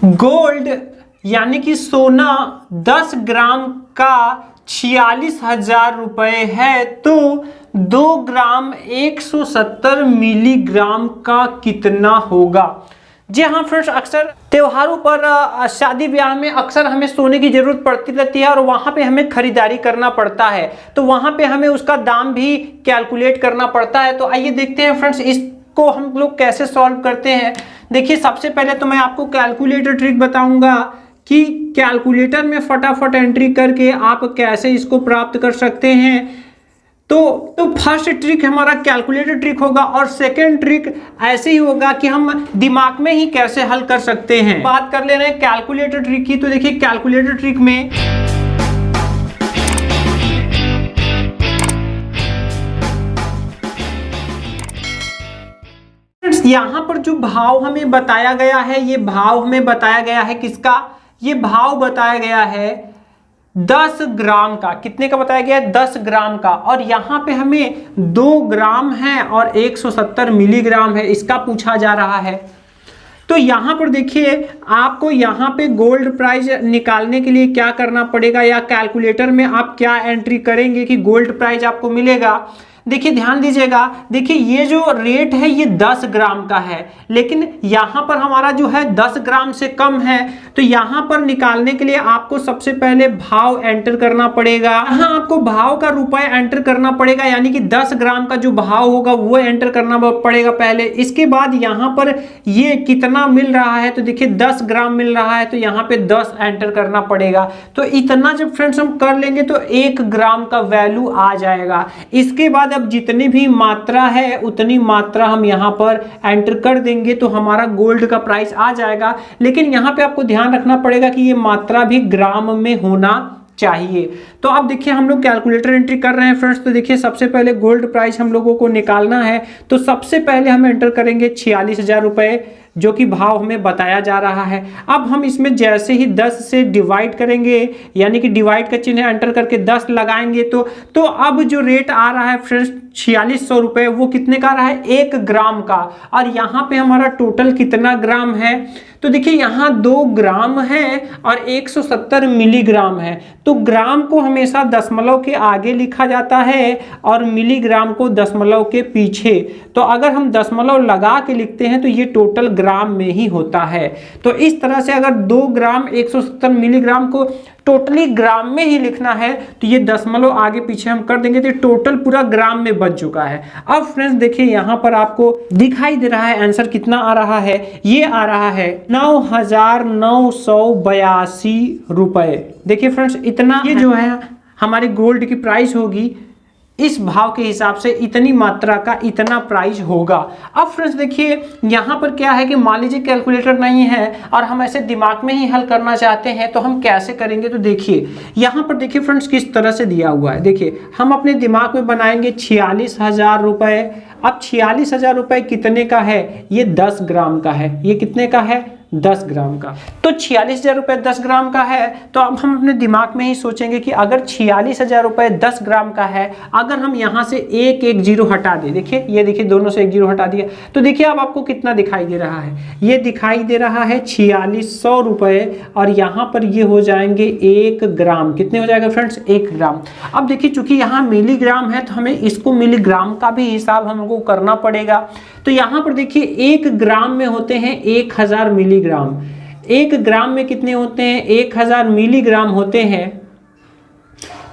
Gold यानी कि सोना 10 ग्राम का 46,000 रुपये है, तो 2 ग्राम 170 मिलीग्राम का कितना होगा। जी हाँ फ्रेंड्स, अक्सर त्योहारों पर शादी ब्याह में अक्सर हमें सोने की जरूरत पड़ती रहती है और वहाँ पे हमें खरीदारी करना पड़ता है, तो वहाँ पे हमें उसका दाम भी कैलकुलेट करना पड़ता है। तो आइए देखते हैं फ्रेंड्स इसको हम लोग कैसे सॉल्व करते हैं। देखिए, सबसे पहले तो मैं आपको कैलकुलेटर ट्रिक बताऊंगा कि कैलकुलेटर में फटाफट एंट्री करके आप कैसे इसको प्राप्त कर सकते हैं। तो फर्स्ट ट्रिक हमारा कैलकुलेटर ट्रिक होगा और सेकंड ट्रिक ऐसे ही होगा कि हम दिमाग में ही कैसे हल कर सकते हैं। बात कर ले रहे हैं कैलकुलेटर ट्रिक की, तो देखिए कैलकुलेटर ट्रिक में यहां पर जो भाव हमें बताया गया है, ये भाव हमें बताया गया है किसका, ये भाव बताया गया है 10 ग्राम का। कितने का बताया गया है? 10 ग्राम का। और यहाँ पे हमें 2 ग्राम है और 170 मिलीग्राम है, इसका पूछा जा रहा है। तो यहाँ पर देखिए, आपको यहाँ पे गोल्ड प्राइस निकालने के लिए क्या करना पड़ेगा, या कैलकुलेटर में आप क्या एंट्री करेंगे कि गोल्ड प्राइस आपको मिलेगा। देखिए ध्यान दीजिएगा, देखिए ये जो रेट है ये 10 ग्राम का है, लेकिन यहाँ पर हमारा जो है 10 ग्राम से कम है। तो यहाँ पर निकालने के लिए आपको सबसे पहले भाव एंटर करना पड़ेगा। यहाँ आपको भाव का रुपए एंटर करना पड़ेगा, यानी कि 10 ग्राम का जो भाव होगा वो एंटर करना पड़ेगा पहले। इसके बाद यहाँ पर ये कितना मिल रहा है, तो देखिए 10 ग्राम मिल रहा है, तो यहाँ पे 10 एंटर करना पड़ेगा। तो इतना जब फ्रेंड्स हम कर लेंगे तो 1 ग्राम का वैल्यू आ जाएगा। इसके बाद अब जितनी भी मात्रा है उतनी मात्रा हम यहाँ पर एंटर कर देंगे तो हमारा गोल्ड का प्राइस आ जाएगा। लेकिन यहाँ पे आपको ध्यान रखना पड़ेगा कि ये मात्रा भी ग्राम में होना चाहिए। तो अब देखिए हम लोग कैलकुलेटर एंट्री कर रहे हैं फ्रेंड्स। तो देखिए सबसे पहले गोल्ड प्राइस हम लोगों को निकालना है, तो सबसे पहले हम एंटर करेंगे 46,000 रुपए, जो कि भाव हमें बताया जा रहा है। अब हम इसमें जैसे ही 10 से डिवाइड करेंगे, यानी कि डिवाइड का चिन्ह एंटर करके 10 लगाएंगे, तो अब जो रेट आ रहा है फ्रेंड्स 4600 रुपये, वो कितने का आ रहा है? 1 ग्राम का। और यहाँ पे हमारा टोटल कितना ग्राम है, तो देखिए यहाँ 2 ग्राम है और 170 मिलीग्राम है। तो ग्राम को हमेशा दशमलव के आगे लिखा जाता है और मिलीग्राम को दशमलव के पीछे। तो अगर हम दशमलव लगा के लिखते हैं तो ये टोटल ग्राम में ही होता है। तो इस तरह से अगर 2 ग्राम 170 मिलीग्राम को टोटली ग्राम में ही लिखना है तो ये दशमलव आगे पीछे हम कर देंगे तो टोटल पूरा ग्राम में बन चुका है। अब फ्रेंड्स देखिए यहाँ पर आपको दिखाई दे रहा है आंसर कितना आ रहा है, ये आ रहा है 9,982 रुपए। देखिए फ्रेंड्स इतना ये जो है हमारी गोल्ड की प्राइस होगी, इस भाव के हिसाब से इतनी मात्रा का इतना प्राइस होगा। अब फ्रेंड्स देखिए यहाँ पर क्या है कि मान लीजिए कैलकुलेटर नहीं है और हम ऐसे दिमाग में ही हल करना चाहते हैं, तो हम कैसे करेंगे। तो देखिए यहाँ पर देखिए फ्रेंड्स किस तरह से दिया हुआ है। देखिए हम अपने दिमाग में बनाएंगे 46,000 रुपये। अब 46,000 रुपये कितने का है? ये 10 ग्राम का है। ये कितने का है? 10 ग्राम का। तो 46,000 रुपये 10 ग्राम का है, तो अब हम अपने दिमाग में ही सोचेंगे कि अगर 46,000 रुपये 10 ग्राम का है, अगर हम यहाँ से एक जीरो हटा दें, देखिए ये देखिए दोनों से 1 जीरो हटा दिया, तो देखिए अब आपको कितना दिखाई दे रहा है? ये दिखाई दे रहा है 4600 रुपये और यहाँ पर ये हो जाएंगे 1 ग्राम। कितने हो जाएगा फ्रेंड्स? 1 ग्राम। अब देखिए चूंकि यहाँ मिलीग्राम है तो हमें इसको मिलीग्राम का भी हिसाब हमको करना पड़ेगा। तो यहाँ पर देखिए 1 ग्राम में होते हैं 1000 मिलीग्राम। 1 ग्राम में कितने होते हैं? 1000 मिलीग्राम होते हैं।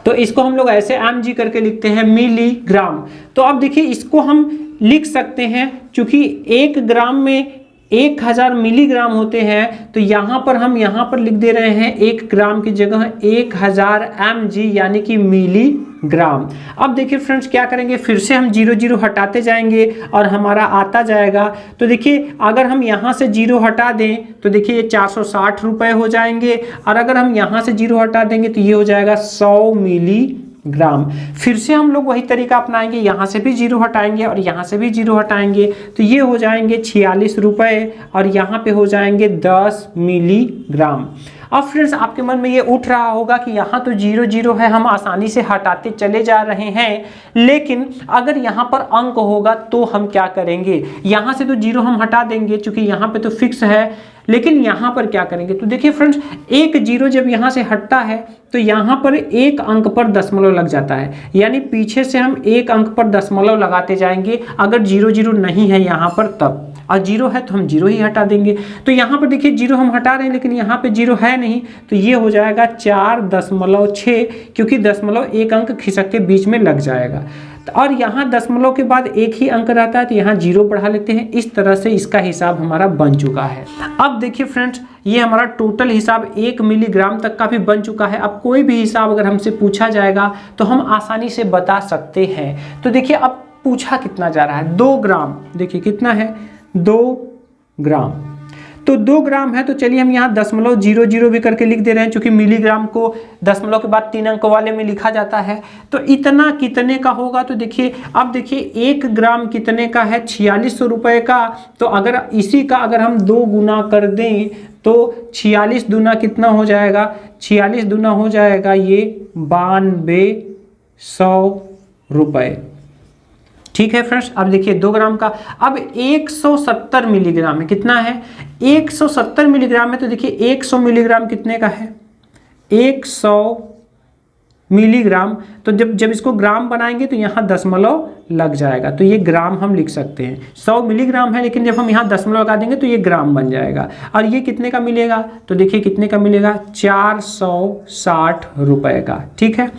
तो इसको हम लोग ऐसे mg करके लिखते हैं मिलीग्राम। तो अब देखिए इसको हम लिख सकते हैं, चूंकि 1 ग्राम में 1000 मिलीग्राम होते हैं, तो यहाँ पर लिख दे रहे हैं 1 ग्राम की जगह 1000 mg यानी कि मिलीग्राम। अब देखिए फ्रेंड्स क्या करेंगे, फिर से हम 0 0 हटाते जाएंगे और हमारा आता जाएगा। तो देखिए अगर हम यहाँ से 0 हटा दें तो देखिए ये 460 रुपये हो जाएंगे, और अगर हम यहाँ से 0 हटा देंगे तो ये हो जाएगा 100 मिलीग्राम। फिर से हम लोग वही तरीका अपनाएंगे, यहाँ से भी 0 हटाएंगे और यहाँ से भी 0 हटाएंगे, तो ये हो जाएंगे 46 रुपये और यहाँ पे हो जाएंगे 10 मिलीग्राम। अब फ्रेंड्स आपके मन में ये उठ रहा होगा कि यहाँ तो 0 0 है, हम आसानी से हटाते चले जा रहे हैं, लेकिन अगर यहाँ पर अंक होगा तो हम क्या करेंगे? यहाँ से तो 0 हम हटा देंगे क्योंकि यहाँ पे तो फिक्स है, लेकिन यहाँ पर क्या करेंगे? तो देखिए फ्रेंड्स, एक 0 जब यहाँ से हटता है तो यहाँ पर एक अंक पर दशमलव लग जाता है, यानी पीछे से हम एक अंक पर दशमलव लगाते जाएंगे। अगर 0 0 नहीं है यहाँ पर तब, और 0 है तो हम 0 ही हटा देंगे। तो यहाँ पर देखिए 0 हम हटा रहे हैं, लेकिन यहाँ पे 0 है नहीं, तो ये हो जाएगा 4.6, क्योंकि दशमलव एक अंक खिसक के बीच में लग जाएगा। और यहाँ दशमलव के बाद एक ही अंक रहता है तो यहाँ 0 बढ़ा लेते हैं। इस तरह से इसका हिसाब हमारा बन चुका है। अब देखिए फ्रेंड्स, ये हमारा टोटल हिसाब 1 मिलीग्राम तक का भी बन चुका है। अब कोई भी हिसाब अगर हमसे पूछा जाएगा तो हम आसानी से बता सकते हैं। तो देखिए अब पूछा कितना जा रहा है? 2 ग्राम। देखिए कितना है? 2 ग्राम। तो 2 ग्राम है, तो चलिए हम यहाँ 0.00 भी करके लिख दे रहे हैं, क्योंकि मिलीग्राम को दशमलव के बाद 3 अंक वाले में लिखा जाता है। तो इतना कितने का होगा? तो देखिए अब देखिए 1 ग्राम कितने का है? 4600 रुपये का। तो अगर इसी का अगर हम 2 गुना कर दें तो 46 दूना कितना हो जाएगा? 46 दूना हो जाएगा ये 9200 रुपये। ठीक है फ्रेंड्स, अब देखिए 2 ग्राम का अब 170 मिलीग्राम है। कितना है? 170 मिलीग्राम है। तो देखिए 100 मिलीग्राम कितने का है? 100 मिलीग्राम। तो जब इसको ग्राम बनाएंगे तो यहाँ दशमलव लग जाएगा, तो ये ग्राम हम लिख सकते हैं। 100 मिलीग्राम है, लेकिन जब हम यहाँ दशमलव लगा देंगे तो ये ग्राम बन जाएगा। और ये कितने का मिलेगा? तो देखिए कितने का मिलेगा? 460 रुपये का। ठीक है,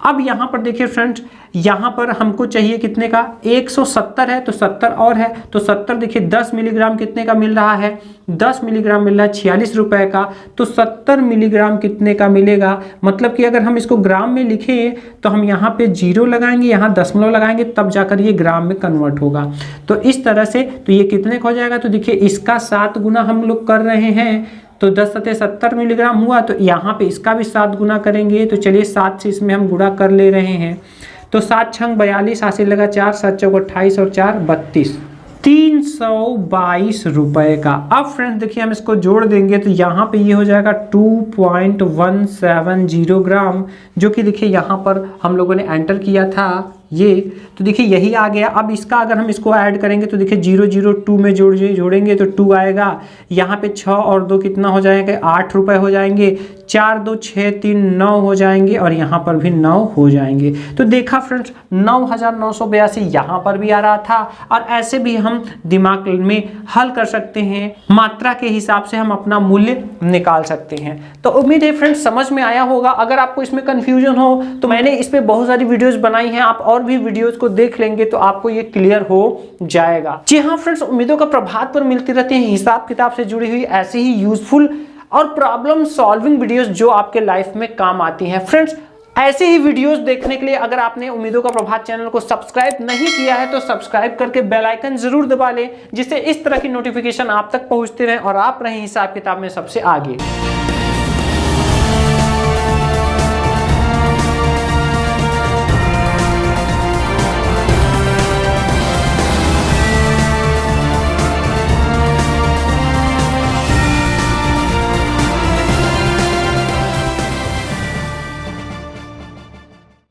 अब यहाँ पर देखिए फ्रेंड्स, यहाँ पर हमको चाहिए कितने का? 170 है तो 70 और है, तो 70 देखिए 10 मिलीग्राम कितने का मिल रहा है? 10 मिलीग्राम मिल रहा है 46 रुपये का। तो 70 मिलीग्राम कितने का मिलेगा? मतलब कि अगर हम इसको ग्राम में लिखें तो हम यहाँ पे 0 लगाएंगे, यहाँ दशमलव लगाएंगे, तब जाकर ये ग्राम में कन्वर्ट होगा। तो इस तरह से तो ये कितने का हो जाएगा? तो देखिए इसका 7 गुना हम लोग कर रहे हैं, तो 10 × 70 मिलीग्राम हुआ। तो यहाँ पे इसका भी 7 गुना करेंगे, तो चलिए 7 से इसमें हम गुणा कर ले रहे हैं। तो 7 छंग 42, हासिल लगा 4, 7 चौक 28 और 4 32, 322 रुपये का। अब फ्रेंड्स देखिए हम इसको जोड़ देंगे तो यहाँ पे ये हो जाएगा 2.170 ग्राम, जो कि देखिए यहाँ पर हम लोगों ने एंटर किया था ये, तो देखिए यही आ गया। अब इसका अगर हम इसको ऐड करेंगे तो देखिए 002 में जोड़ेंगे तो 2 आएगा। यहाँ पे 6 और 2 कितना हो जाएगा? 8 रुपये हो जाएंगे। 4 2 6 3 9 हो जाएंगे, और यहाँ पर भी 9 हो जाएंगे। तो देखा फ्रेंड्स, 9982 यहाँ पर भी आ रहा था। और ऐसे भी हम दिमाग में हल कर सकते हैं, मात्रा के हिसाब से हम अपना मूल्य निकाल सकते हैं। तो उम्मीद है फ्रेंड्स समझ में आया होगा। अगर आपको इसमें कन्फ्यूजन हो तो मैंने इस पर बहुत सारी वीडियोज़ बनाई हैं, आप और भी वीडियोस को देख लेंगे तो आपको ये क्लियर हो जाएगा। जी हाँ फ्रेंड्स, उम्मीदों का प्रभात पर मिलती रहती है हिसाब किताब से जुड़ी हुई ऐसे ही यूजफुल और प्रॉब्लम सॉल्विंग वीडियोस जो आपके लाइफ में काम आती हैं। फ्रेंड्स ऐसे ही वीडियोस देखने के लिए अगर आपने उम्मीदों का प्रभात चैनल को सब्सक्राइब नहीं किया है तो सब्सक्राइब करके बेल आइकन जरूर दबा लें, जिससे इस तरह की नोटिफिकेशन आप तक पहुंचते रहे और आप रहें हिसाब किताब में सबसे आगे।